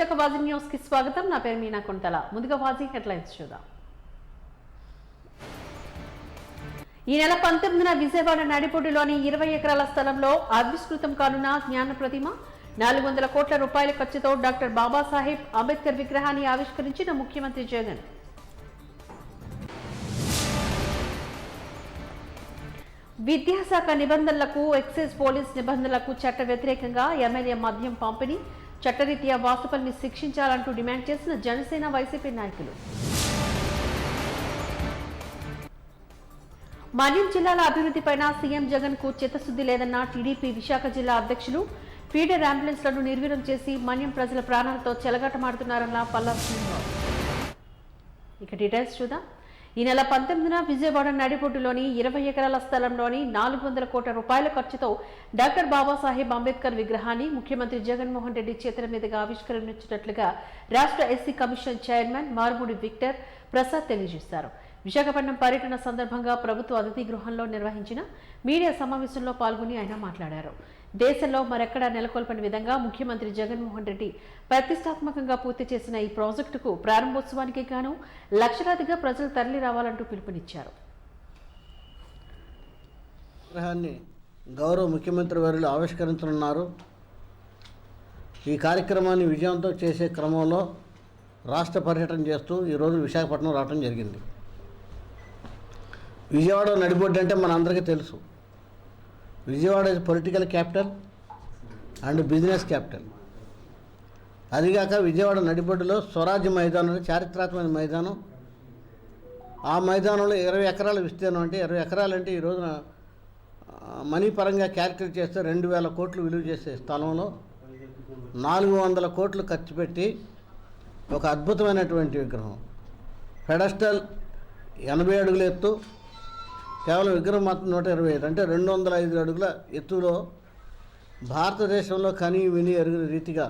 Visakha వాజీ news కి స్వాగతం. నా పేరు మీనా కొంతల. ముందుగా వాజీ హెడ్లైన్స్ చూద్దాం. ఈ నెల 19న విజయవాడ నడిపొడ్డులోని 20 ఎకరాల స్థలంలో ఆవిష్కృతం కానున్న జ్ఞాన ప్రతిమ 400 కోట్ల రూపాయల ఖర్చుతో డాక్టర్ బాబాసాహెబ్ అంబేద్కర్ విగ్రహాన్ని ఆవిష్కరించిన ముఖ్యమంత్రి జగన్. విద్యాశాఖ నిబంధనలకు ఎక్సైజ్ పోలీస్ నిబంధనలకు చట్ట వ్యతిరేకంగా ఎమ్మెల్యే మద్యం పంపిణీ, చట్టరీత్యా వాసుపల్ని శిక్షించాలంటూ డిమాండ్ చేసిన జనసేన వైసీపీ నాయకులు. మన్యం జిల్లాల అభివృద్ధిపైన సీఎం జగన్ కు చిత్తశుద్ధి లేదన్న టీడీపీ విశాఖ జిల్లా అధ్యక్షులు. ఫీడర్ అంబులెన్స్లను నిర్వీర్యం చేసి మన్యం ప్రజల ప్రాణాలతో చెలగాటమాడుతున్నారన్న పల్లా శ్రీనివాస్. ఇక డీటెయిల్స్ చూద్దాం. ఈ నెల 19న విజయవాడ నడిపొడ్డులోని 20 ఎకరాల స్థలంలోని 400 కోట్ల రూపాయల ఖర్చుతో డాక్టర్ బాబాసాహెబ్ అంబేద్కర్ విగ్రహాన్ని ముఖ్యమంత్రి జగన్మోహన్ రెడ్డి చేతుల మీదుగా ఆవిష్కరించినట్లుగా రాష్ట్ర SC commission chairman Marmudi Victor Prasad తెలియజేశారు. విశాఖపట్నం పర్యటన సందర్భంగా ప్రభుత్వ అతిథి గృహంలో నిర్వహించిన మీడియా సమావేశంలో పాల్గొని ఆయన మాట్లాడారు. దేశంలో మరెక్కడా నెలకొల్పని విధంగా ముఖ్యమంత్రి జగన్మోహన్ రెడ్డి ప్రతిష్టాత్మకంగా పూర్తి చేసిన ఈ ప్రాజెక్టుకు ప్రారంభోత్సవానికి గాను లక్షలాదిగా ప్రజలు తరలి రావాలంటూ పిలుపునిచ్చారు. గౌరవ ముఖ్యమంత్రి వర్యులు ఆవిష్కరించనున్నారు. ఈ కార్యక్రమాన్ని విజయవంతం చేసే క్రమంలో రాష్ట్ర పర్యటన చేస్తూ ఈరోజు విశాఖపట్నం రావడం జరిగింది. విజయవాడ నడిబొడ్డు అంటే మన అందరికీ తెలుసు. Vijayawada is political capital and business capital. అదిగాక విజయవాడ నడిబొడ్డులో స్వరాజ్య మైదానం, చారిత్రాత్మక మైదానం. ఆ మైదానంలో 20 ఎకరాల విస్తీర్ణం. అంటే 20 ఎకరాలు అంటే ఈ రోజున మనీ పరంగా క్యాల్కులేట్ చేస్తే 2000 కోట్లు విలువ చేసే స్థలంలో 400 కోట్లు ఖర్చు పెట్టి ఒక అద్భుతమైనటువంటి విగ్రహం. పెడస్టల్ 80 అడుగుల ఎత్తు, కేవలం విగ్రహం మాత్రం 125, అంటే 205 అడుగుల ఎత్తులో భారతదేశంలో కని విని ఎరుగిన రీతిగా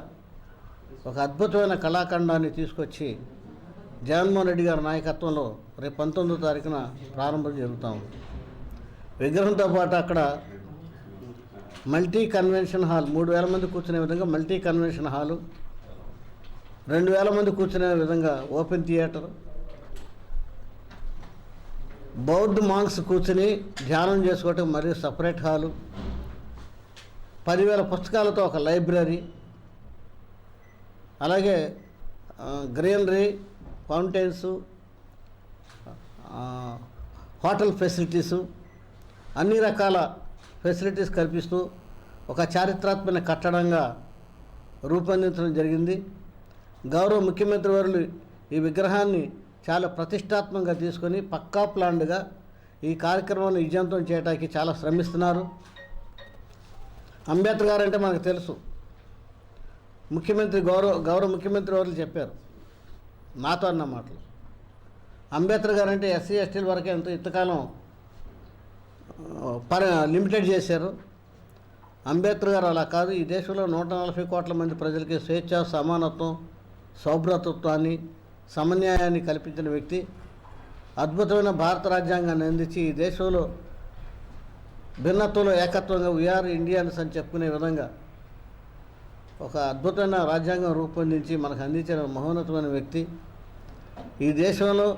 ఒక అద్భుతమైన కళాఖండాన్ని తీసుకొచ్చి జగన్మోహన్ రెడ్డి గారి నాయకత్వంలో రేపు 19వ తారీఖున ప్రారంభం జరుగుతూ ఉంది. విగ్రహంతో పాటు అక్కడ మల్టీ కన్వెన్షన్ హాల్, 3000 మంది కూర్చునే విధంగా మల్టీ కన్వెన్షన్ హాలు, 2000 మంది కూర్చునే విధంగా ఓపెన్ థియేటర్, బౌద్ధ మాంగ్స్ కూర్చుని ధ్యానం చేసుకోవటం మరియు సపరేట్ హాలు, 10,000 పుస్తకాలతో ఒక లైబ్రరీ, అలాగే గ్రీనరీ, ఫౌంటైన్స్, హోటల్ ఫెసిలిటీసు, అన్ని రకాల ఫెసిలిటీస్ కల్పిస్తూ ఒక చారిత్రాత్మక కట్టడంగా రూపొందించడం జరిగింది. గౌరవ ముఖ్యమంత్రి వర్యులు ఈ విగ్రహాన్ని చాలా ప్రతిష్టాత్మకంగా తీసుకొని పక్కా ప్లాన్డ్గా ఈ కార్యక్రమాన్ని విజయవంతం చేయడానికి చాలా శ్రమిస్తున్నారు. అంబేద్కర్ గారు అంటే మనకు తెలుసు. గౌరవ ముఖ్యమంత్రి వర్యులు చెప్పారు నాతో అన్న మాటలు. అంబేద్కర్ గారు అంటే ఎస్సీ ఎస్టీల వరకే ఎంతో ఇంతకాలం లిమిటెడ్ చేశారు. అంబేద్కర్ గారు అలా కాదు. ఈ దేశంలో 140 కోట్ల మంది ప్రజలకి స్వేచ్ఛ, సమానత్వం, సౌభ్రతత్వాన్ని, సమన్యాయాన్ని కల్పించిన వ్యక్తి. అద్భుతమైన భారత రాజ్యాంగాన్ని అందించి ఈ దేశంలో భిన్నత్వంలో ఏకత్వంగా వీఆర్ ఇండియన్స్ అని చెప్పుకునే విధంగా ఒక అద్భుతమైన రాజ్యాంగం రూపొందించి మనకు అందించిన మహోన్నతమైన వ్యక్తి. ఈ దేశంలో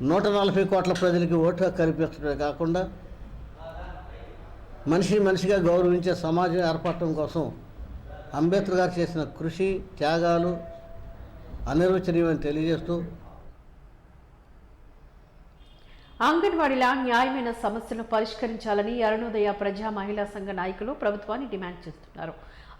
140 కోట్ల ప్రజలకి ఓటు హక్కు కల్పించడమే కాకుండా మనిషిగా గౌరవించే సమాజం ఏర్పడటం కోసం అంబేద్కర్ గారు చేసిన కృషి, త్యాగాలు అనిర్వచనీయమని తెలియజేస్తూ అంగన్వాడీల న్యాయమైన సమస్యలను పరిష్కరించాలని అరుణోదయ ప్రజా మహిళా సంఘ నాయకులు ప్రభుత్వాన్ని డిమాండ్ చేస్తున్నారు.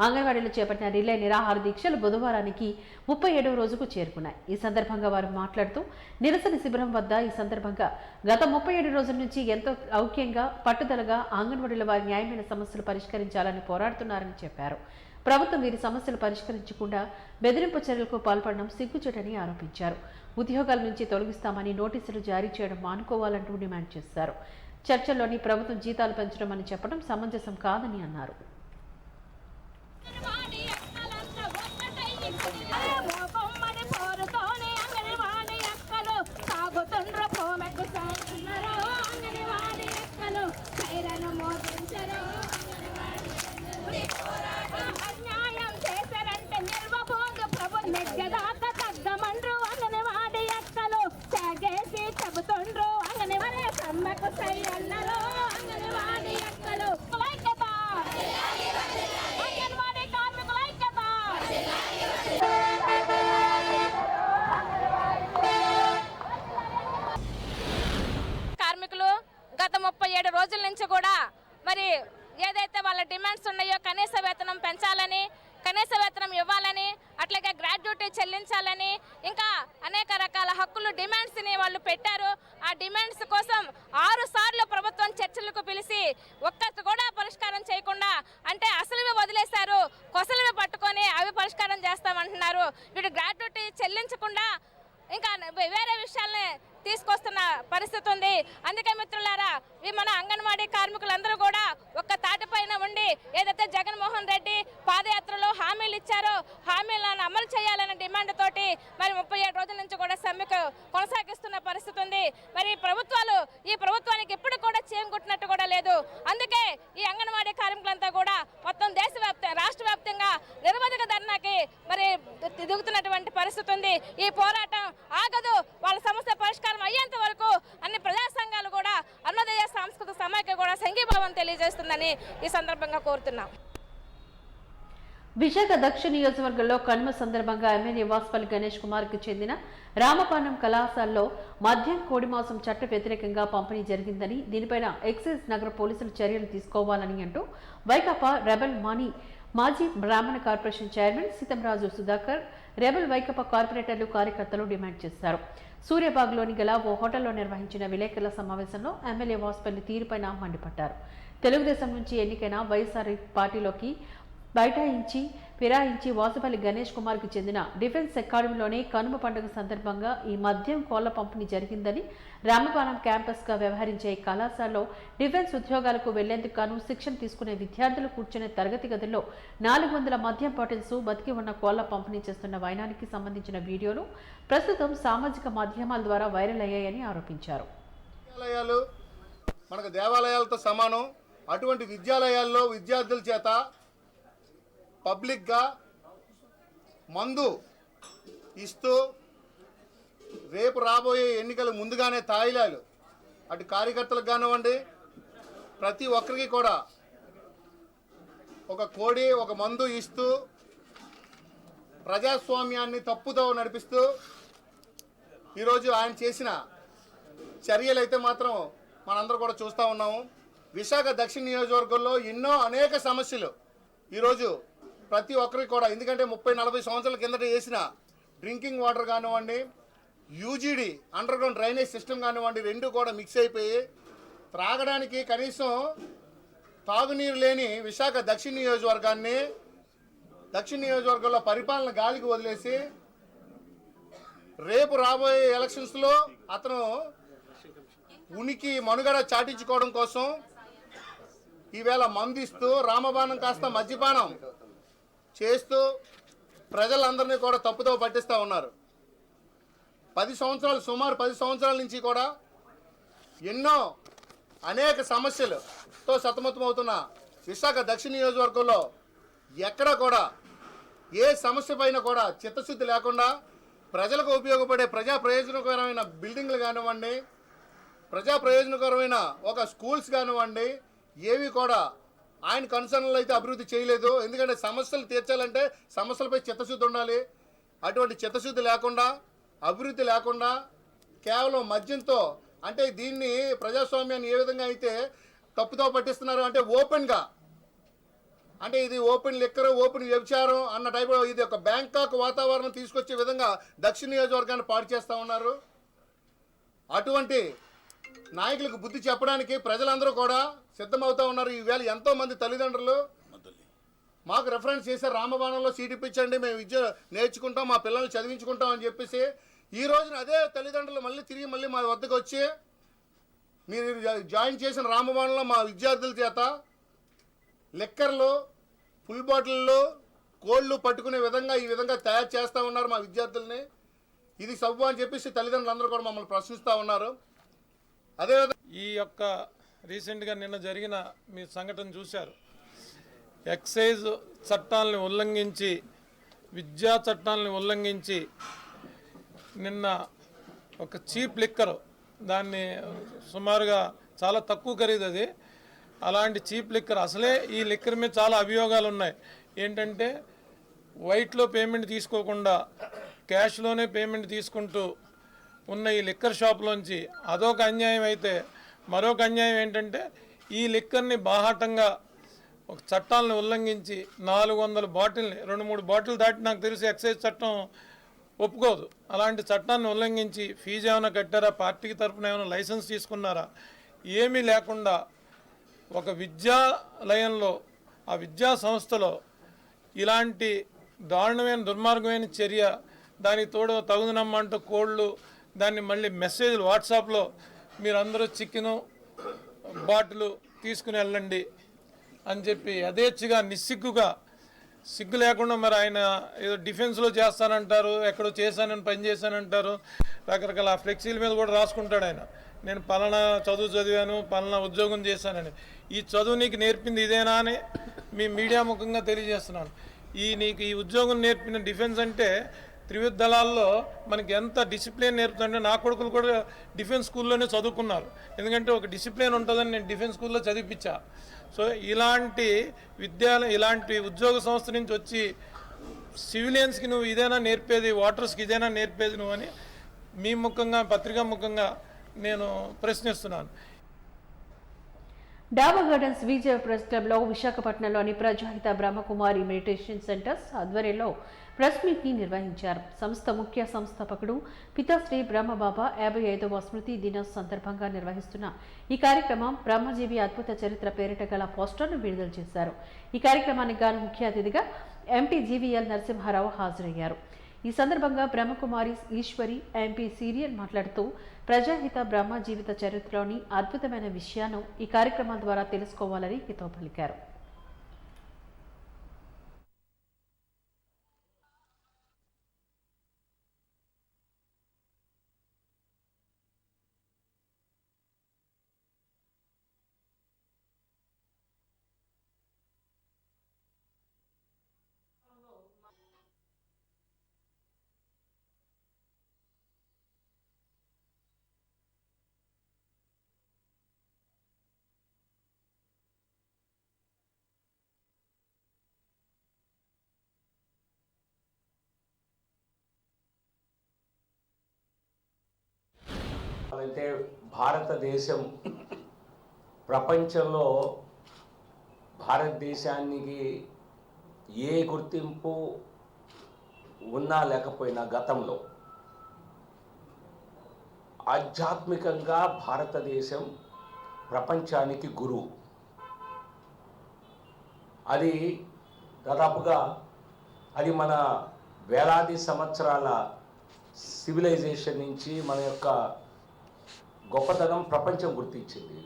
అంగన్వాడీలు చేపట్టిన రిలే నిరాహార దీక్షలు బుధవారానికి 37వ రోజుకు చేరుకున్నాయి. ఈ సందర్భంగా వారు మాట్లాడుతూ నిరసన శిబిరం వద్ద ఈ సందర్భంగా గత 37 రోజుల నుంచి ఎంతో ఔక్యంగా, పట్టుదలగా అంగన్వాడీల వారి న్యాయమైన సమస్యలు పరిష్కరించాలని పోరాడుతున్నారని చెప్పారు. ప్రభుత్వం వీరి సమస్యలు పరిష్కరించకుండా బెదిరింపు చర్యలకు పాల్పడడం సిగ్గుచేటని ఆరోపించారు. ఉద్యోగాల నుంచి తొలగిస్తామని నోటీసులు జారీ చేయడం మానుకోవాలంటూ డిమాండ్ చేశారు. చర్చల్లోని ప్రభుత్వం జీతాలు పెంచడం అని చెప్పడం సమంజసం కాదని అన్నారు. అన్యాయం చేశారంటే నిర్వ రోజుల నుంచి కూడా మరి ఏదైతే వాళ్ళ డిమాండ్స్ ఉన్నాయో కనీస వేతనం పెంచాలని, కనీస వేతనం ఇవ్వాలని, అట్లాగే గ్రాడ్యుటీ చెల్లించాలని, ఇంకా అనేక రకాల హక్కులు డిమాండ్స్ని వాళ్ళు పెట్టారు. ఆ డిమాండ్స్ కోసం 6 సార్లు ప్రభుత్వం చర్చలకు పిలిచి ఒక్కటి కూడా పరిష్కారం చేయకుండా, అంటే అసలువి వదిలేశారు, కొసలువి పట్టుకొని అవి పరిష్కారం చేస్తామంటున్నారు. వీడు గ్రాడ్యుటీ చెల్లించకుండా ఇంకా వేరే విషయాల్ని తీసుకొస్తున్న పరిస్థితి ఉంది. అందుకే మిత్రులారా, ఈ మన అంగన్వాడీ కార్మికులందరూ కూడా ఒక్క తాటిపైన ఉండి ఏదైతే జగన్మోహన్ రెడ్డి పాదయాత్రలో హామీలు ఇచ్చారో హామీలను అమలు చేయాలనే డిమాండ్ తోటి మరి 37 రోజుల నుంచి కూడా సమ్మెకు కొనసాగిస్తున్న పరిస్థితి ఉంది. మరి ఈ ప్రభుత్వానికి ఎప్పుడు కూడా చేంగుట్టినట్టు కూడా లేదు. అందుకే ఈ అంగన్వాడీ కార్మికులంతా కూడా మొత్తం రాష్ట్ర వ్యాప్తంగా నిరవధిక ధర్నాకి మరి దిగుతున్నటువంటి పరిస్థితి ఉంది. ఈ పోరాటం ఆగదు. వాళ్ళ సమస్య పరిష్కారం అయ్యేంత వరకు అన్ని ప్రజా సంఘాలు కూడా అరుణోదయ సాంస్కృతిక సమైక్య కూడా సంఘీభావం తెలియజేస్తుందని ఈ సందర్భంగా కోరుతున్నాం. విశాఖ దక్షిణ నియోజకవర్గంలో కనుమ సందర్భంగా ఎమ్మెల్యే వాసుపల్లి గణేష్ కుమార్కి చెందిన రామపాలెం కళాశాలలో మద్యం కోడి మాంసం చట్ట వ్యతిరేకంగా పంపిణీ జరిగిందని, దీనిపైన ఎక్సైజ్ నగర పోలీసులు చర్యలు తీసుకోవాలని అంటూ వైకాపా రెబల్ మాజీ Brahmana corporation chairman Seethamraju Sudhakar, rebel Vaikapa కార్పొరేటర్లు కార్యకర్తలు డిమాండ్ చేశారు. సూర్యబాగ్లోని గల ఓ హోటల్లో నిర్వహించిన విలేకరుల సమావేశంలో ఎమ్మెల్యే వాసుపల్లి తీరుపైన మండిపడ్డారు. తెలుగుదేశం నుంచి ఎన్నికైన వైఎస్ఆర్ పార్టీలోకి ఫిరాయించి వాసుపల్లి గణేష్ కుమార్కి చెందిన డిఫెన్స్ అకాడమీలోనే కనుమ పండుగ సందర్భంగా ఈ మద్యం కోళ్ల పంపిణీ జరిగిందని, రామపాలెం క్యాంపస్గా వ్యవహరించే కళాశాలలో డిఫెన్స్ ఉద్యోగాలకు వెళ్లేందుకు గాను శిక్షణ తీసుకునే విద్యార్థులు కూర్చునే తరగతి గదుల్లో 400 మద్యం బాటిల్స్ బతికి ఉన్న కోళ్ల పంపిణీ చేస్తున్న వైనానికి సంబంధించిన వీడియోలు ప్రస్తుతం సామాజిక మాధ్యమాల ద్వారా వైరల్ అయ్యాయని ఆరోపించారు. మనకు దేవాలయాలతో సమానం. అటువంటి విద్యాలయాల్లో విద్యార్థుల చేత పబ్లిక్గా మందు ఇస్తూ రేపు రాబోయే ఎన్నికలు ముందుగానే తాయిలాలు అటు కార్యకర్తలకు కానివ్వండి, ప్రతి ఒక్కరికి కూడా ఒక కోడి ఒక మందు ఇస్తూ ప్రజాస్వామ్యాన్ని తప్పుదో నడిపిస్తూ ఈరోజు ఆయన చేసిన చర్యలు అయితే మాత్రం మనందరూ కూడా చూస్తూ ఉన్నాము. విశాఖ దక్షిణ నియోజకవర్గంలో అనేక సమస్యలు ఈరోజు ప్రతి ఒక్కరికి కూడా, ఎందుకంటే 30-40 సంవత్సరాల కిందట చేసిన డ్రింకింగ్ వాటర్ కానివ్వండి, UGD under ground drainage system కానివ్వండి, రెండు కూడా మిక్స్ అయిపోయి త్రాగడానికి కనీసం తాగునీరు లేని విశాఖ దక్షిణ నియోజకవర్గంలో పరిపాలన గాలికి వదిలేసి రేపు రాబోయే ఎలక్షన్స్లో అతను ఉనికి మనుగడ చాటించుకోవడం కోసం ఈవేళ మందిస్తూ రామబాణం కాస్త మద్యపానం చేస్తూ ప్రజలందరినీ కూడా తప్పుదో పట్టిస్తూ ఉన్నారు. సుమారు 10 సంవత్సరాల నుంచి కూడా అనేక సమస్యలతో సతమతమవుతున్న విశాఖ దక్షిణ నియోజకవర్గంలో ఎక్కడ కూడా ఏ సమస్య పైన కూడా చిత్తశుద్ధి లేకుండా ప్రజలకు ఉపయోగపడే ప్రజా ప్రయోజనకరమైన బిల్డింగ్లు కానివ్వండి, ప్రజా ప్రయోజనకరమైన ఒక స్కూల్స్ కానివ్వండి, ఏవి కూడా ఆయన కన్సర్న్లో అయితే అభివృద్ధి చేయలేదు. ఎందుకంటే సమస్యలు తీర్చాలంటే సమస్యలపై చిత్తశుద్ధి ఉండాలి. అటువంటి చిత్తశుద్ధి లేకుండా, అభివృద్ధి లేకుండా కేవలం మద్యంతో, అంటే దీన్ని ప్రజాస్వామ్యాన్ని ఏ విధంగా అయితే తప్పుతో పట్టిస్తున్నారు అంటే ఓపెన్గా, అంటే ఇది ఓపెన్ లిక్కర్, ఓపెన్ వ్యభిచారం అన్న టైప్లో ఇది ఒక బ్యాంకాక్ వాతావరణం తీసుకొచ్చే విధంగా దక్షిణ నియోజకవర్గాన్ని పాడు చేస్తూ ఉన్నారు. అటువంటి నాయకులకు బుద్ధి చెప్పడానికి ప్రజలందరూ కూడా సిద్ధమవుతూ ఉన్నారు. ఈవేళ ఎంతోమంది తల్లిదండ్రులు మాకు రెఫరెన్స్ చేశారు, రామబాణంలో సీట్ ఇప్పించండి, మేము విద్య నేర్చుకుంటాం, మా పిల్లల్ని చదివించుకుంటాం అని చెప్పేసి ఈ రోజున అదే తల్లిదండ్రులు మళ్ళీ మా వద్దకు వచ్చి మీరు జాయిన్ చేసిన రామబాణంలో మా విద్యార్థుల చేత లిక్కర్లు, ఫుల్ బాటిల్లో కోళ్ళు పట్టుకునే విధంగా ఈ విధంగా తయారు చేస్తూ ఉన్నారు మా విద్యార్థుల్ని. ఇది సబ్బు అని చెప్పేసి తల్లిదండ్రులందరూ కూడా మమ్మల్ని ప్రశ్నిస్తూ ఉన్నారు. అదేవిధంగా ఈ యొక్క రీసెంట్గా నిన్న జరిగిన మీ సంఘటన చూశారు. ఎక్సైజ్ చట్టాలను ఉల్లంఘించి, విద్యా చట్టాలను ఉల్లంఘించి నిన్న ఒక చీప్ లిక్కర్, దాన్ని సుమారుగా చాలా తక్కువ ఖరీదు అది, అలాంటి చీప్ లిక్కర్, అసలే ఈ లిక్కర్ మీద చాలా అభియోగాలు ఉన్నాయి. ఏంటంటే వైట్లో పేమెంట్ తీసుకోకుండా క్యాష్లోనే పేమెంట్ తీసుకుంటూ ఉన్న ఈ లిక్కర్ షాప్లోంచి అదొక అన్యాయం అయితే, మరొక అన్యాయం ఏంటంటే ఈ లిక్కర్ని బాహాటంగా ఒక చట్టాలను ఉల్లంఘించి 400 బాటిల్ని 2-3 బాటిల్ దాటి నాకు తెలిసి ఎక్సైజ్ చట్టం ఒప్పుకోదు. అలాంటి చట్టాన్ని ఉల్లంఘించి ఫీజు ఏమైనా కట్టారా, పార్టీకి తరఫున ఏమైనా లైసెన్స్ తీసుకున్నారా, ఏమీ లేకుండా ఒక విద్యాలయంలో ఆ విద్యా సంస్థలో ఇలాంటి దారుణమైన దుర్మార్గమైన చర్య, దానికి తోడు తగుదనమ్మంటూ కోళ్ళు, దాన్ని మళ్ళీ మెసేజ్లు వాట్సాప్లో మీరందరూ చికెను బాటిల్ తీసుకుని వెళ్ళండి అని చెప్పి యథేచ్ఛగా నిస్సిగ్గుగా, సిగ్గు లేకుండా మరి ఆయన ఏదో డిఫెన్స్లో చేస్తానంటారు, ఎక్కడో చేశానని పని చేశానంటారు, రకరకాల ఫ్లెక్సీల మీద కూడా రాసుకుంటాడు ఆయన, నేను పలానా చదువు చదివాను, పలానా ఉద్యోగం చేశానని. ఈ చదువు నీకు నేర్పింది ఇదేనా అని మీ మీడియా ముఖంగా తెలియజేస్తున్నాను. నీకు ఈ ఉద్యోగం నేర్పిన డిఫెన్స్ అంటే త్రివిధ దళాల్లో మనకి ఎంత డిసిప్లిన్ నేర్పుతుంటే, నా కొడుకులు కూడా డిఫెన్స్ స్కూల్లోనే చదువుకున్నారు. ఎందుకంటే ఒక డిసిప్లిన్ ఉంటుందని నేను డిఫెన్స్ స్కూల్లో చదివించా. సో ఇలాంటి ఇలాంటి ఉద్యోగ సంస్థ నుంచి వచ్చి సివిలియన్స్కి నువ్వు ఇదేనా నేర్పేది, వాటర్స్కి ఇదేనా నేర్పేది నువ్వు అని మీ ముఖంగా, పత్రికా ముఖంగా నేను ప్రశ్నిస్తున్నాను. డాబా గార్డెన్స్ విజయ ప్రెస్ క్లబ్లో విశాఖపట్నంలోని ప్రజాహిత బ్రహ్మకుమారి మెడిటేషన్ సెంటర్స్ ఆధ్వర్యంలో ప్రెస్ మీట్ని నిర్వహించారు. సంస్థ ముఖ్య సంస్థాపకుడు పితాశ్రీ బ్రహ్మబాబా 55వ స్మృతి దినోత్సవం సందర్భంగా నిర్వహిస్తున్న ఈ కార్యక్రమం బ్రహ్మజీవి అద్భుత చరిత్ర పేరిట గల పోస్టర్ను విడుదల చేశారు. ఈ కార్యక్రమానికి గాను ముఖ్య అతిథిగా ఎంపీ జీవీఎల్ నరసింహారావు హాజరయ్యారు. ఈ సందర్భంగా బ్రహ్మకుమారి ఈశ్వరి ఎంపీ సీరియల్ మాట్లాడుతూ ప్రజాహిత బ్రహ్మ జీవిత చరిత్రలోని అద్భుతమైన విషయాన్ని ఈ కార్యక్రమం ద్వారా తెలుసుకోవాలని హితవు పలికారు. అంటే భారతదేశం ప్రపంచంలో భారతదేశానికి ఏ గుర్తింపు ఉన్నా లేకపోయినా గతంలో ఆధ్యాత్మికంగా భారతదేశం ప్రపంచానికి గురువు. అది దాదాపుగా అది మన వేలాది సంవత్సరాల సివిలైజేషన్ నుంచి మన యొక్క గొప్పతనం ప్రపంచం గుర్తించింది.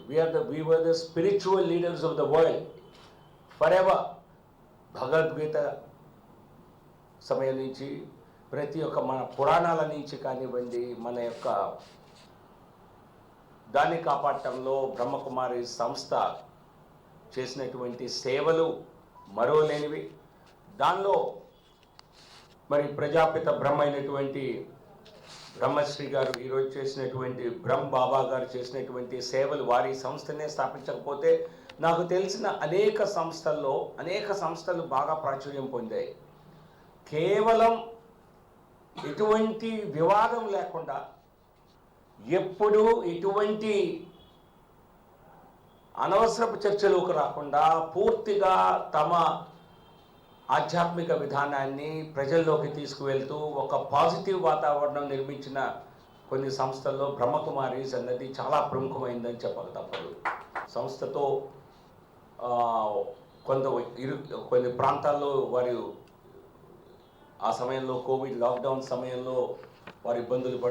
we were the spiritual leaders of the world forever. Bhagavad Gita సమయం నుంచి ప్రతి ఒక్క మన పురాణాల నుంచి కానివ్వండి, మన యొక్క దాన్ని కాపాడటంలో బ్రహ్మకుమారి సంస్థ చేసినటువంటి సేవలు మరోలేనివి. దానిలో మరి ప్రజాపిత బ్రహ్మ అయినటువంటి బ్రహ్మశ్రీ గారు ఈరోజు చేసినటువంటి బ్రహ్మ బాబా గారు చేసినటువంటి సేవలు, వారి సంస్థనే స్థాపించకపోతే నాకు తెలిసిన అనేక సంస్థలు బాగా ప్రాచుర్యం పొందాయి. కేవలం ఎటువంటి వివాదం లేకుండా, ఎప్పుడు ఎటువంటి అనవసరపు చర్చలోకి రాకుండా పూర్తిగా తమ ఆధ్యాత్మిక విధానాన్ని ప్రజల్లోకి తీసుకువెళ్తూ ఒక పాజిటివ్ వాతావరణం నిర్మించిన కొన్ని సంస్థల్లో బ్రహ్మకుమారీస్ అన్నది చాలా ప్రముఖమైందని చెప్పక తప్పదు. సంస్థతో కొన్ని ప్రాంతాల్లో వారు ఆ సమయంలో కోవిడ్ లాక్డౌన్ సమయంలో వారు ఇబ్బందులు పడి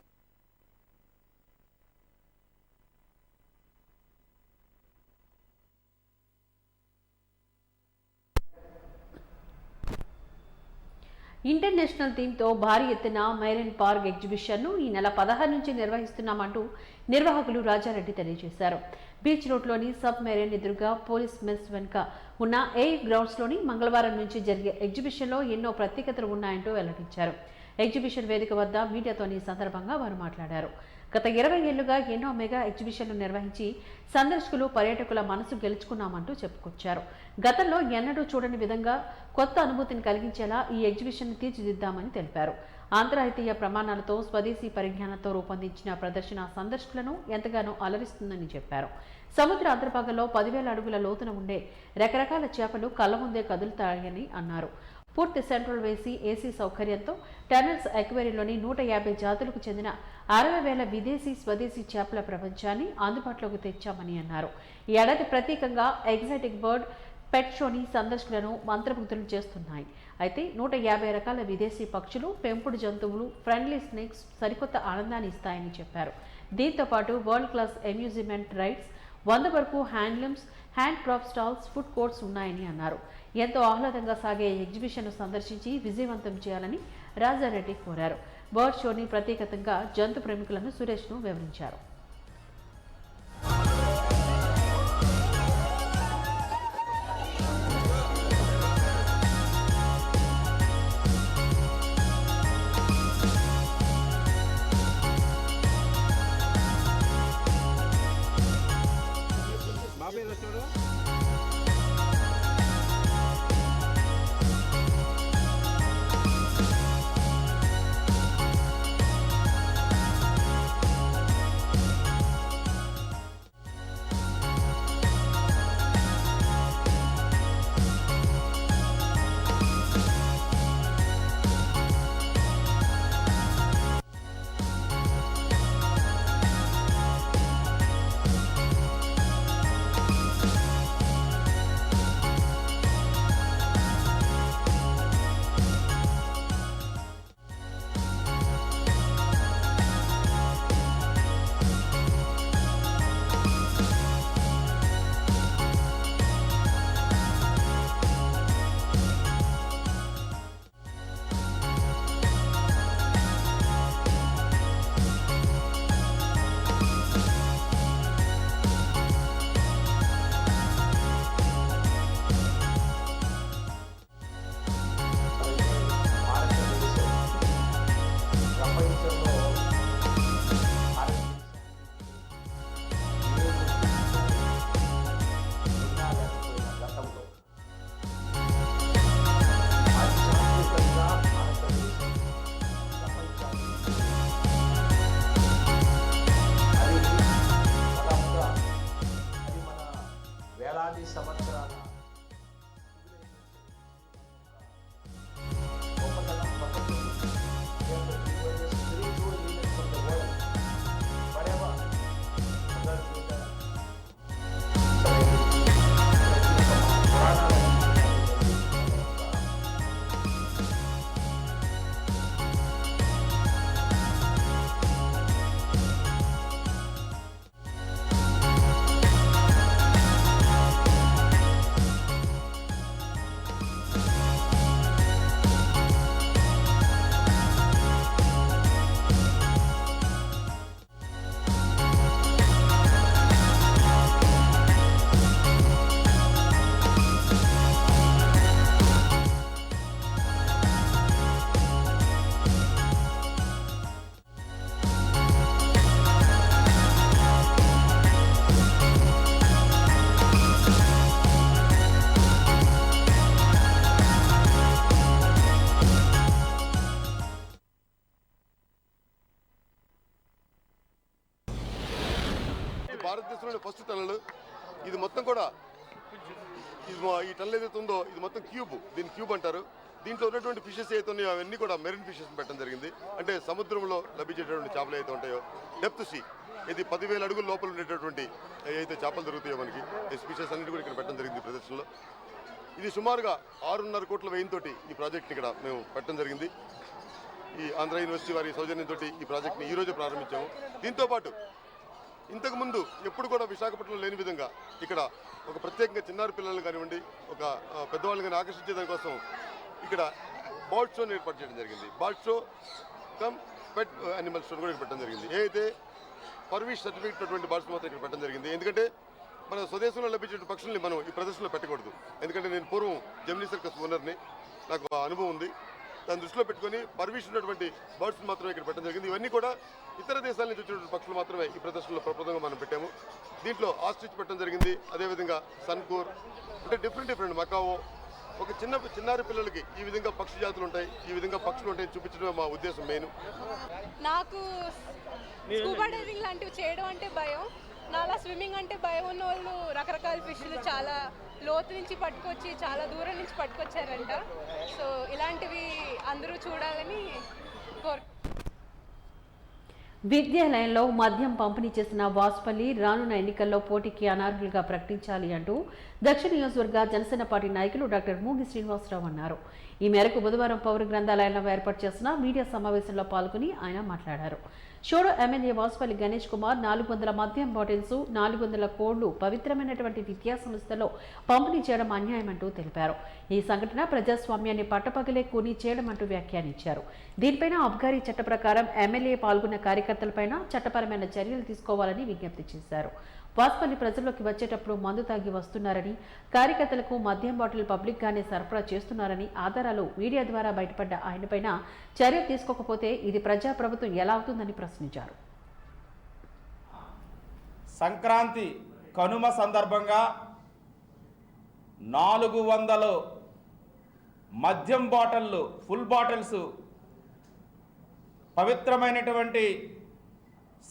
ఇంటర్నేషనల్ థీమ్తో భారీ ఎత్తున మైరన్ పార్క్ ఎగ్జిబిషన్ను ఈ నెల 16 నుంచి నిర్వహిస్తున్నామంటూ నిర్వాహకులు రాజారెడ్డి తెలియజేశారు. బీచ్ రోడ్లోని సబ్ మెరైన్ ఎదురుగా పోలీస్ మెస్ వెనుక ఉన్న ఎయిర్ గ్రౌండ్స్లోని మంగళవారం నుంచి జరిగే ఎగ్జిబిషన్లో ఎన్నో ప్రత్యేకతలు ఉన్నాయంటూ వెల్లడించారు. ఎగ్జిబిషన్ వేదిక వద్ద మీడియాతో ఈ సందర్భంగా వారు మాట్లాడారు. గత 20 ఏళ్లుగా ఎన్నో మెగా ఎగ్జిబిషన్లు నిర్వహించి సందర్శకులు, పర్యాటకుల మనసు గెలుచుకున్నామంటూ చెప్పుకొచ్చారు. గతంలో ఎన్నడూ చూడని విధంగా కొత్త అనుభూతిని కలిగించేలా ఈ ఎగ్జిబిషన్ తీర్చిదిద్దామని తెలిపారు. అంతర్జాతీయ ప్రమాణాలతో స్వదేశీ పరిజ్ఞానంతో రూపొందించిన ప్రదర్శన సందర్శకులను ఎంతగానో అలరిస్తుందని చెప్పారు. సముద్ర అంతర్భాగంలో 10,000 అడుగుల లోతున ఉండే రకరకాల చేపలు కళ్ల ముందే కదులుతాయని అన్నారు. పూర్తి సెంట్రల్ వేసి ఏసీ సౌకర్యంతో టనల్స్ ఎక్వేరియంలోని 150 జాతులకు చెందిన 60,000 విదేశీ స్వదేశీ చేపల ప్రపంచాన్ని అందుబాటులోకి తెచ్చామని అన్నారు. ఈ ఏడాది ప్రత్యేకంగా ఎగ్జాటిక్ బర్డ్ పెట్ షోని సందర్శకులను మంత్రముగ్ధులు చేస్తున్నాయి. అయితే 150 రకాల విదేశీ పక్షులు, పెంపుడు జంతువులు, ఫ్రెండ్లీ స్నేక్స్ సరికొత్త ఆనందాన్ని ఇస్తాయని చెప్పారు. దీంతో పాటు వరల్డ్ క్లాస్ అమ్యూజ్మెంట్ రైడ్స్, 100 వరకు handlooms, hand craft stalls, food courts ఉన్నాయని అన్నారు. ఎంతో ఆహ్లాదంగా సాగే ఎగ్జిబిషన్ను సందర్శించి విజయవంతం చేయాలని రాజారెడ్డి కోరారు. బర్డ్ షోని ప్రత్యేకంగా జంతు ప్రేమికులను సురేష్ను వివరించారు. సంవత్సరాల భారతదేశంలోని ఫస్ట్ టనల్ ఇది మొత్తం కూడా ఈ టనల్ ఏదైతే ఉందో ఇది మొత్తం క్యూబ్, దీన్ని క్యూబ్ అంటారు. దీంట్లో ఉన్నటువంటి ఫిషెస్ అయితే ఉన్నాయో అవన్నీ కూడా మెరైన్ ఫిషెస్ పెట్టడం జరిగింది. అంటే సముద్రంలో లభించేటటువంటి చేపలు ఏదైతే ఉంటాయో డెప్త్ సీ, ఇది 10,000 అడుగుల లోపల ఉండేటటువంటి ఏదైతే చేపలు దొరుకుతాయో మనకి ఈ స్పీషెస్ అన్నిటి కూడా ఇక్కడ పెట్టడం జరిగింది ప్రదర్శనలో. ఇది సుమారుగా 6.5 కోట్ల వ్యయంతో ఈ ప్రాజెక్ట్ని ఇక్కడ మేము పెట్టడం జరిగింది. ఈ ఆంధ్ర యూనివర్సిటీ వారి సౌజన్యంతో ఈ ప్రాజెక్ట్ని ఈరోజు ప్రారంభించాము. దీంతోపాటు ఇంతకుముందు ఎప్పుడు కూడా విశాఖపట్నంలో లేని విధంగా ఇక్కడ ఒక ప్రత్యేకంగా చిన్నారి పిల్లలను కానివ్వండి, ఒక పెద్దవాళ్ళని కానీ ఆకర్షించే దానికోసం ఇక్కడ బర్డ్ షోని ఏర్పాటు చేయడం జరిగింది. బర్డ్ షో కమ్ పెట్ యానిమల్ షో కూడా ఇక్కడ పెట్టడం జరిగింది. ఏదైతే పర్మిష్ సర్టిఫికేట్ ఉన్నటువంటి బర్డ్స్ మాత్రం ఇక్కడ పెట్టడం జరిగింది. ఎందుకంటే మన స్వదేశంలో లభించే పక్షుల్ని మనం ఈ ప్రదర్శనలో పెట్టకూడదు. ఎందుకంటే నేను పూర్వం జెమినీ సర్కస్ ఓనర్ని, నాకు అనుభవం ఉంది. దాన్ని దృష్టిలో పెట్టుకొని పర్మిషన్ ఉన్నటువంటి బర్డ్స్ మాత్రమే ఇక్కడ పెట్టడం జరిగింది. ఇవన్నీ కూడా ఇతర దేశాల నుంచి వచ్చినటువంటి పక్షులు మాత్రమే ఈ ప్రదర్శనలో ప్రప్రదంగా మనం పెట్టాము. దీంట్లో ఆస్ట్రిచ్ పెట్టడం జరిగింది. అదేవిధంగా సన్కూర్, అంటే డిఫరెంట్ మకావో, ఒక చిన్నారి పిల్లలకి ఈ విధంగా పక్షి జాతులు ఉంటాయి, ఈ విధంగా పక్షులు ఉంటాయి చూపించడమే మా ఉద్దేశం మెయిన్. నాకు స్కూబా డైవింగ్ లాంటివి చేయడం అంటే భయం. నాలా స్విమ్మింగ్ అంటే భయం ఉన్న వాళ్ళు రకరకాల ఫిష్లు చాలా లోతు నుంచి పట్టుకొచ్చి చాలా దూరం నుంచి పట్టుకొచ్చారంట. సో ఇలాంటివి అందరూ చూడాలని విద్యాలయంలో మద్యం పంపిణీ చేసిన వాసుపల్లి రానున్న ఎన్నికల్లో పోటీకి అనర్హులుగా ప్రకటించాలి అంటూ దక్షిణ నియోజకవర్గ జనసేన పార్టీ నాయకులు డాక్టర్ మూగి శ్రీనివాసరావు అన్నారు. ఈ మేరకు బుధవారం పౌర గ్రంథాలయంలో ఏర్పాటు చేసిన మీడియా సమావేశంలో పాల్గొని ఆయన మాట్లాడారు. షోడో ఎమ్మెల్యే వాసుపల్లి గణేష్ కుమార్ 400 మద్యం బాటిల్స్, 400 కోళ్లు పవిత్రమైనటువంటి విద్యా సంస్థలో పంపిణీ చేయడం అన్యాయమంటూ తెలిపారు. ఈ సంఘటన ప్రజాస్వామ్యాన్ని పట్టపగలే కూనీ చేయడం అంటూ వ్యాఖ్యానించారు. దీనిపైన అబ్కారీ చట్ట ప్రకారం ఎమ్మెల్యే పాల్గొన్న కార్యకర్తలపైన చట్టపరమైన చర్యలు తీసుకోవాలని విజ్ఞప్తి చేశారు. వాసుపల్లి ప్రజల్లోకి వచ్చేటప్పుడు మందు తాగి వస్తున్నారని, కార్యకర్తలకు మద్యం బాటిల్ పబ్లిక్ గానే సరఫరా చేస్తున్నారని ఆధారాలు మీడియా ద్వారా బయటపడ్డ ఆయనపైన చర్య తీసుకోకపోతే ఇది ప్రజాప్రభుత్వం ఎలా అవుతుందని ప్రశ్నించారు. సంక్రాంతి కనుమ సందర్భంగా 400 మద్యం బాటిళ్ళు, ఫుల్ బాటిల్స్ పవిత్రమైనటువంటి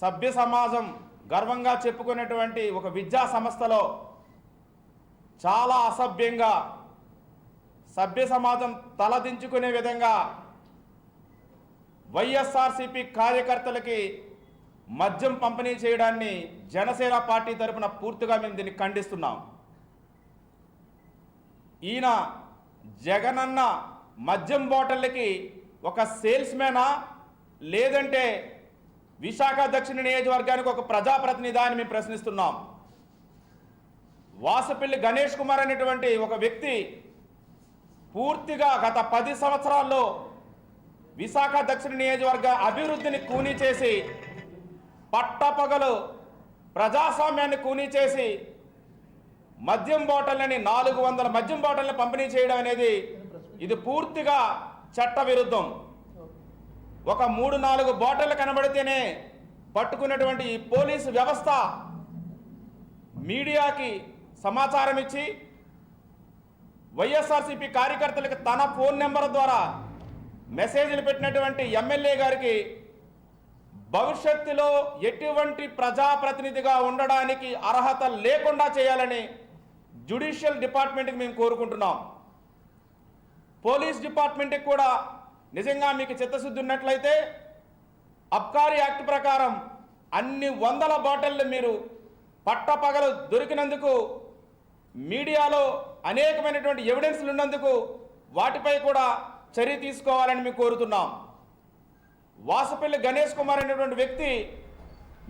సభ్య సమాజం గర్వంగా చెప్పుకునేటువంటి ఒక విద్యా సంస్థలో చాలా అసభ్యంగా సభ్య సమాజం తలదించుకునే విధంగా వైఎస్ఆర్సీపీ కార్యకర్తలకి మద్యం పంపిణీ చేయడాన్ని జనసేన పార్టీ తరఫున పూర్తిగా మేము దీన్ని ఖండిస్తున్నాం. ఈయన జగనన్న మద్యం బాటిళ్ళకి ఒక సేల్స్మేనా లేదంటే విశాఖ దక్షిణ నియోజకవర్గానికి ఒక ప్రజాప్రతినిధి అని మేము ప్రశ్నిస్తున్నాం. వాసుపల్లి గణేష్ కుమార్ అనేటువంటి ఒక వ్యక్తి పూర్తిగా గత 10 సంవత్సరాల్లో విశాఖ దక్షిణ నియోజకవర్గ అభివృద్ధిని కూనీ చేసి, పట్టపగలు ప్రజాస్వామ్యాన్ని కూనీ చేసి మద్యం బాటిల్ని 400 మద్యం బాటిల్ని పంపిణీ చేయడం అనేది ఇది పూర్తిగా చట్ట విరుద్ధం. ఒక 3-4 బాటిల్ కనబడితేనే పట్టుకున్నటువంటి ఈ పోలీసు వ్యవస్థ మీడియాకి సమాచారం ఇచ్చి వైఎస్ఆర్సీపీ కార్యకర్తలకు తన ఫోన్ నెంబర్ ద్వారా మెసేజ్లు పెట్టినటువంటి ఎమ్మెల్యే గారికి భవిష్యత్తులో ఎటువంటి ప్రజాప్రతినిధిగా ఉండడానికి అర్హత లేకుండా చేయాలని జ్యుడిషియల్ డిపార్ట్మెంట్కి మేము కోరుకుంటున్నాం. పోలీస్ డిపార్ట్మెంట్కి కూడా నిజంగా మీకు చిత్తశుద్ధి ఉన్నట్లయితే అబ్కారీ యాక్ట్ ప్రకారం అన్ని 100 బాటిళ్ళు మీరు పట్టపగలు దొరికినందుకు, మీడియాలో అనేకమైనటువంటి ఎవిడెన్స్లు ఉన్నందుకు వాటిపై కూడా చర్య తీసుకోవాలని మేము కోరుతున్నాం. వాసుపల్లి గణేష్ కుమార్ అనేటువంటి వ్యక్తి,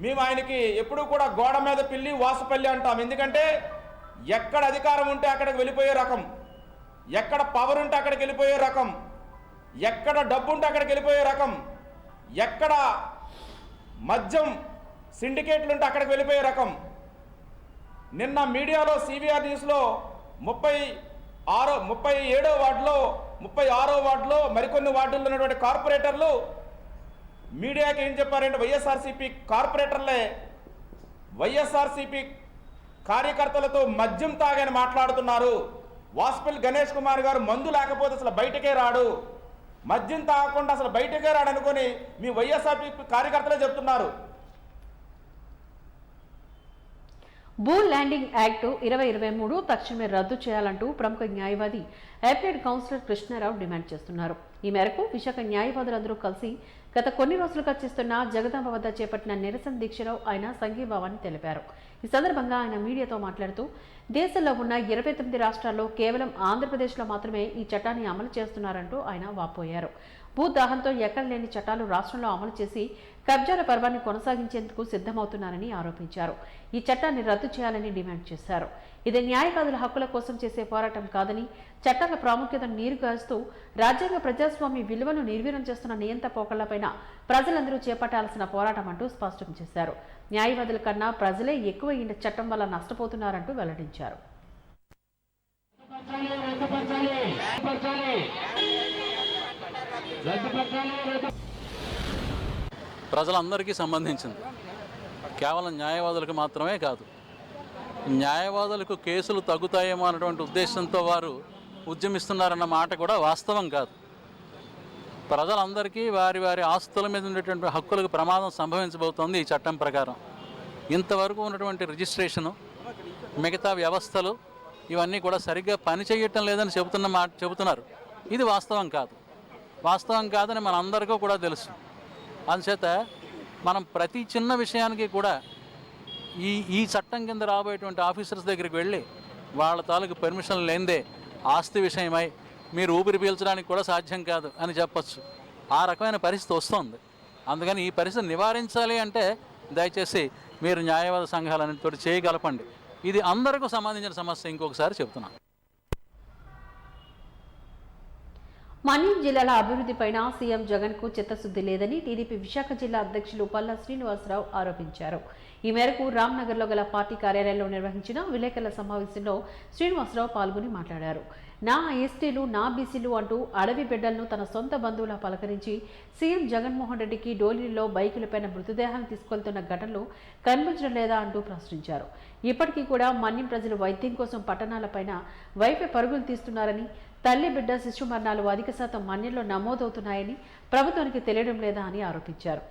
మేము ఆయనకి ఎప్పుడూ కూడా గోడ మీద పిల్లి వాసుపల్లి అంటాం. ఎందుకంటే ఎక్కడ అధికారం ఉంటే అక్కడికి వెళ్ళిపోయే రకం, ఎక్కడ పవర్ ఉంటే అక్కడికి వెళ్ళిపోయే రకం, ఎక్కడ డబ్బు ఉంటే అక్కడికి వెళ్ళిపోయే రకం, ఎక్కడ మద్యం సిండికేట్లు ఉంటే అక్కడికి వెళ్ళిపోయే రకం. నిన్న మీడియాలో సివిఆర్ న్యూస్లో 37వ వార్డులో 36వ వార్డులో మరికొన్ని వార్డుల్లో ఉన్నటువంటి కార్పొరేటర్లు మీడియాకి ఏం చెప్పారంటే వైఎస్ఆర్సీపీ కార్పొరేటర్లే వైఎస్ఆర్సీపీ కార్యకర్తలతో మద్యం తాగని మాట్లాడుతున్నారు. వాసుపల్లి గణేష్ కుమార్ గారు మందు లేకపోతే అసలు బయటకే రాడు, మద్యం తాగకుండా అసలు బయటకే రాడు అనుకుని మీ వైఎస్ఆర్పీ కార్యకర్తలే చెప్తున్నారు. భూ ల్యాండింగ్ యాక్ట్ 2023 తక్షణమే రద్దు చేయాలంటూ ప్రముఖ న్యాయవాది అడ్వకేట్ కౌన్సిలర్ కృష్ణారావు డిమాండ్ చేస్తున్నారు. ఈ మేరకు విశాఖ న్యాయవాదులందరూ కలిసి గత కొన్ని రోజులుగా చేస్తున్న జగదాంబ వద్ద చేపట్టిన నిరసన దీక్షలో ఆయన సంఘీభావాన్ని తెలిపారు. ఈ సందర్భంగా ఆయన మీడియాతో మాట్లాడుతూ దేశంలో ఉన్న 29 రాష్ట్రాల్లో కేవలం ఆంధ్రప్రదేశ్లో మాత్రమే ఈ చట్టాన్ని అమలు చేస్తున్నారంటూ ఆయన వాపోయారు. భూదాహంతో ఎక్కడ లేని చట్టాలు రాష్ట్రంలో అమలు చేసి కబ్జాల పర్వాన్ని కొనసాగించేందుకు సిద్ధమవుతున్నారని ఆరోపించారు. ఈ చట్టాన్ని రద్దు చేయాలని డిమాండ్ చేశారు. ఇది న్యాయవాదుల హక్కుల కోసం చేసే పోరాటం కాదని, చట్టాల ప్రాముఖ్యతను నీరుగారుస్తూ రాజ్యాంగ ప్రజాస్వామ్య విలువను నిర్వీర్యం చేస్తున్న నియంత పోకళ్లపైన ప్రజలందరూ చేపట్టాల్సిన పోరాటం అంటూ స్పష్టం చేశారు. న్యాయవాదుల కన్నా ప్రజలే ఎక్కువ ఈ చట్టం వల్ల నష్టపోతున్నారంటూ వెల్లడించారు. ప్రజలందరికీ సంబంధించింది, కేవలం న్యాయవాదులకు మాత్రమే కాదు. న్యాయవాదులకు కేసులు తగ్గుతాయేమో అన్నటువంటి ఉద్దేశంతో వారు ఉద్యమిస్తున్నారన్న మాట కూడా వాస్తవం కాదు. ప్రజలందరికీ వారి వారి ఆస్తుల మీద ఉండేటువంటి హక్కులకు ప్రమాదం సంభవించబోతోంది ఈ చట్టం ప్రకారం. ఇంతవరకు ఉన్నటువంటి రిజిస్ట్రేషను, మిగతా వ్యవస్థలు ఇవన్నీ కూడా సరిగ్గా పనిచేయటం లేదని చెబుతున్నారు. ఇది వాస్తవం కాదు. వాస్తవం కాదని మనందరికీ కూడా తెలుసు. అందుచేత మనం ప్రతి చిన్న విషయానికి కూడా ఈ చట్టం కింద రాబోయేటువంటి ఆఫీసర్స్ దగ్గరికి వెళ్ళి వాళ్ళ తాలూకు పర్మిషన్ లేనిదే ఆస్తి విషయమై మీరు ఊపిరి పీల్చడానికి కూడా సాధ్యం కాదు అని చెప్పచ్చు. ఆ రకమైన పరిస్థితి వస్తుంది. అందుకని ఈ పరిస్థితి నివారించాలి అంటే దయచేసి మీరు న్యాయవాద సంఘాలన్నిటితో చేయగలపండి. ఇది అందరికీ సంబంధించిన సమస్య. ఇంకొకసారి చెప్తున్నాను. మన్యం జిల్లాల అభివృద్ధిపైన సీఎం జగన్కు చిత్తశుద్ధి లేదని టీడీపీ విశాఖ జిల్లా అధ్యక్షులు పల్లా శ్రీనివాసరావు ఆరోపించారు. ఈ మేరకు రామ్నగర్లో గల పార్టీ కార్యాలయంలో నిర్వహించిన విలేకరుల సమావేశంలో శ్రీనివాసరావు పాల్గొని మాట్లాడారు. నా ఎస్టీలు, నా బీసీలు అంటూ అడవి బిడ్డలను తన సొంత బంధువులా పలకరించి సీఎం జగన్మోహన్ రెడ్డికి డోలీలో బైకులపైన మృతదేహాన్ని తీసుకెళ్తున్న ఘటనలు కనిపించడం లేదా అంటూ ప్రశ్నించారు. ఇప్పటికీ కూడా మన్యం ప్రజలు వైద్యం కోసం పట్టణాలపైన వైపే పరుగులు తీస్తున్నారని, తల్లి బిడ్డ శిశు మరణాలు అధిక శాతం మన్యంలో నమోదవుతున్నాయని ప్రభుత్వానికి తెలియడం లేదా అని ఆరోపించారు.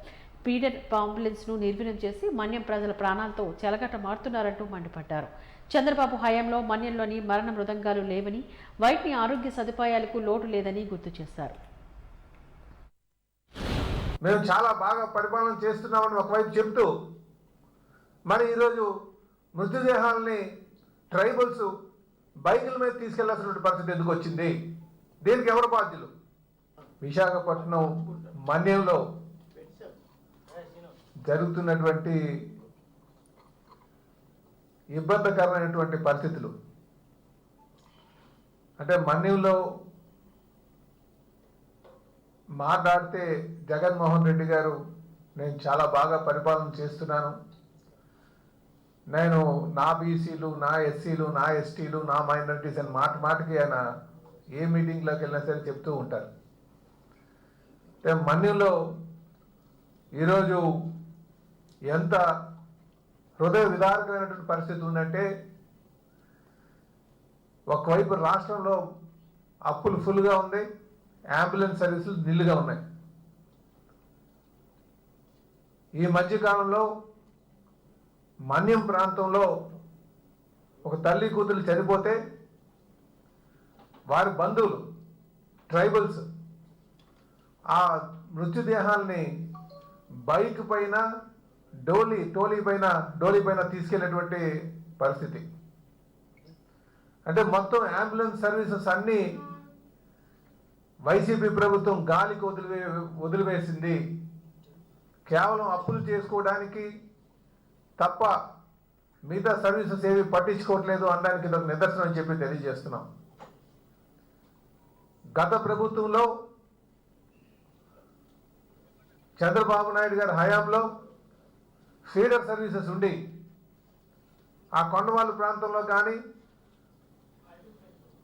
పీడర్ అంబులెన్స్ను నిర్వీర్యం చేసి మన్యం ప్రజల ప్రాణాలతో చెలగటమాడుతున్నారంటూ మండిపడ్డారు. చంద్రబాబు హయాంలో మన్యంలోని మరణ మృదంగాలు లేవని, వాటిని ఆరోగ్య సదుపాయాలకు లోటు లేదని గుర్తు చేశారు. మేము చాలా బాగా పరిపాలన చేస్తున్నామని ఒకవైపు చెప్తూ మరి ఈరోజు మృతదేహాలని ట్రైబల్స్ బైకుల మీద తీసుకెళ్లాల్సినటువంటి పరిస్థితి ఎందుకు వచ్చింది? దీనికి ఎవరు బాధ్యులు? విశాఖపట్నం మన్యంలో జరుగుతున్నటువంటి ఇబ్బందికరమైనటువంటి పరిస్థితులు అంటే మన్యంలో మాట్లాడితే జగన్మోహన్ రెడ్డి గారు నేను చాలా బాగా పరిపాలన చేస్తున్నాను, నేను నా బీసీలు, నా ఎస్సీలు, నా ఎస్టీలు, నా మైనారిటీస్ అని మాటికి ఆయన ఏ మీటింగ్లోకి వెళ్ళినా సరే చెప్తూ ఉంటారు. మన్యంలో ఈరోజు ఎంత హృదయ విదారకమైనటువంటి పరిస్థితి ఉందంటే ఒకవైపు రాష్ట్రంలో అప్పులు ఫుల్గా ఉంది, అంబులెన్స్ సర్వీసులు నిల్లుగా ఉన్నాయి. ఈ మధ్యకాలంలో మన్యం ప్రాంతంలో ఒక తల్లి కూతురు చనిపోతే వారి బంధువులు ట్రైబల్స్ ఆ మృత్యుదేహాల్ని బైక్ పైన డోలీ పైన తీసుకెళ్లేటువంటి పరిస్థితి. అంటే మొత్తం అంబులెన్స్ సర్వీసెస్ అన్నీ వైసీపీ ప్రభుత్వం గాలికి వదిలివేసింది. కేవలం అప్పులు చేసుకోవడానికి తప్ప మిగతా సర్వీసెస్ ఏవి పట్టించుకోవట్లేదు అనడానికి ఇది ఒక నిదర్శనం అని చెప్పి తెలియజేస్తున్నాం. గత ప్రభుత్వంలో చంద్రబాబు నాయుడు గారి హయాంలో ఫీడర్ సర్వీసెస్ ఉండి ఆ కొండవాళ్ళ ప్రాంతంలో కానీ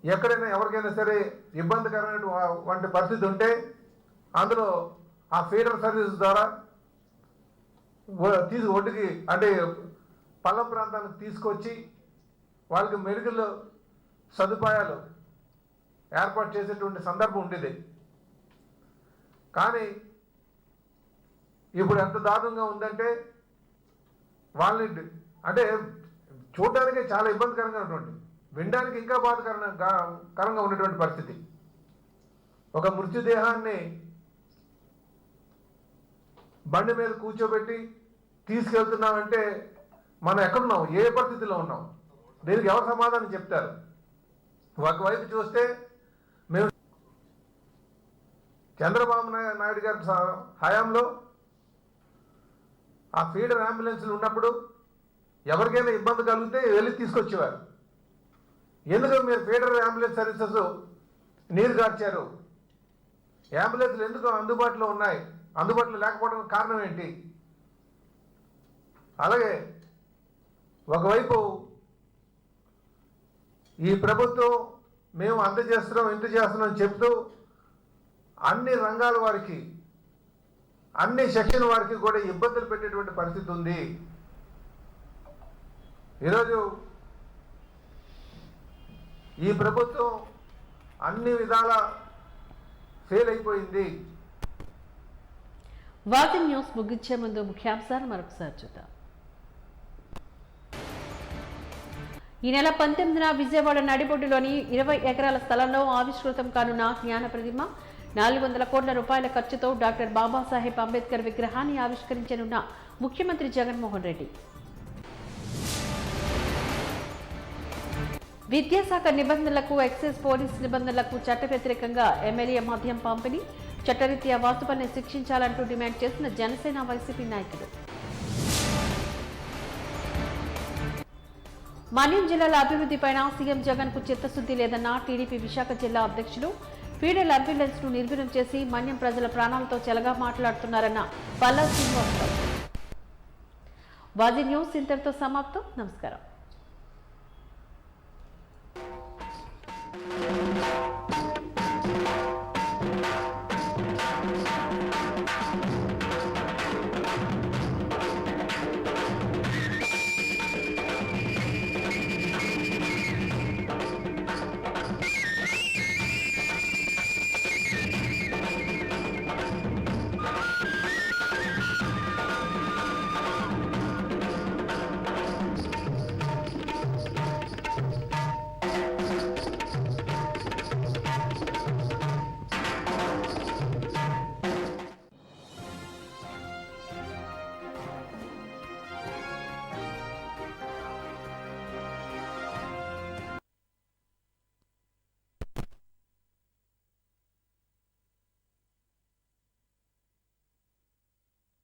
ఎక్కడైనా ఎవరికైనా సరే ఇబ్బందికరమైనటువంటి పరిస్థితి ఉంటే అందులో ఆ ఫీడర్ సర్వీస్ ద్వారా ఒడ్డుకి అంటే పల్లం ప్రాంతానికి తీసుకొచ్చి వాళ్ళకి మెడికల్ సదుపాయాలు ఏర్పాటు చేసేటువంటి సందర్భం ఉండేది. కానీ ఇప్పుడు ఎంత దారుణంగా ఉందంటే వాళ్ళని అంటే చూడడానికి చాలా ఇబ్బందికరంగా ఉన్నటువంటి, వినడానికి ఇంకా బాధకరంగా ఉన్నటువంటి పరిస్థితి. ఒక మృత్యుదేహాన్ని బండి మీద కూర్చోబెట్టి తీసుకెళ్తున్నామంటే మనం ఎక్కడున్నాం, ఏ పరిస్థితిలో ఉన్నాం, దీనికి ఎవరు సమాధానం చెప్తారు? ఒకవైపు చూస్తే మేము చంద్రబాబు నాయుడు గారి హయాంలో ఆ ఫీడర్ అంబులెన్స్లు ఉన్నప్పుడు ఎవరికైనా ఇబ్బంది కలిగితే వెళ్ళి తీసుకొచ్చేవారు. ఎందుకు మీరు ఫీడర్ అంబులెన్స్ సర్వీసెస్ నీరు గార్చారు? అంబులెన్స్లు ఎందుకు అందుబాటులో ఉన్నాయి? అందుబాటులో లేకపోవడం కారణం ఏంటి? అలాగే ఒకవైపు ఈ ప్రభుత్వం మేము అంత చేస్తున్నాం ఇంత చేస్తున్నాం చెప్తూ అన్ని రంగాల వారికి అన్ని సెక్షన్ వారికి కూడా ఇబ్బందులు పెట్టేటువంటి పరిస్థితి ఉంది. ఈరోజు ఈ ప్రభుత్వం అన్ని విధాల ఫెయిల్ అయిపోయింది. వాటి న్యూస్ ముగించే ముందు ముఖ్యాంశాలు మరొకసారి చూద్దాం. ఈ నెల 19న విజయవాడ నడిబొడ్డులోని 20 ఎకరాల స్థలంలో ఆవిష్కృతం కానున్న జ్ఞాన ప్రతిమ 400 కోట్ల రూపాయల ఖర్చుతో డాక్టర్ బాబాసాహెబ్ అంబేద్కర్ విగ్రహాన్ని ఆవిష్కరించనున్న ముఖ్యమంత్రి జగన్మోహన్ రెడ్డి. విద్యాశాఖ నిబంధనలకు ఎక్సైజ్ పోలీస్ నిబంధనలకు చట్ట వ్యతిరేకంగా ఎమ్మెల్యే మద్యం పంపిణీ చట్టరీత్యా వాసుపల్ని శిక్షించాలంటూ డిమాండ్ చేసిన జనసేన వైసీపీ నాయకులు. మన్యం జిల్లాల అభివృద్ధిపైన సీఎం జగన్ కు చిత్తశుద్ధి లేదన్న టీడీపీ విశాఖ జిల్లా అధ్యక్షులు ఫీడర్ అంబులెన్స్ ను నిర్వీర్యం చేసి మన్యం ప్రజల ప్రాణాలతో చెలగా మాట్లాడుతున్నారన్న పల్లా శ్రీనివాసరావు. వాజీ న్యూస్ ఇంతటితో సమాప్తం. నమస్కారం.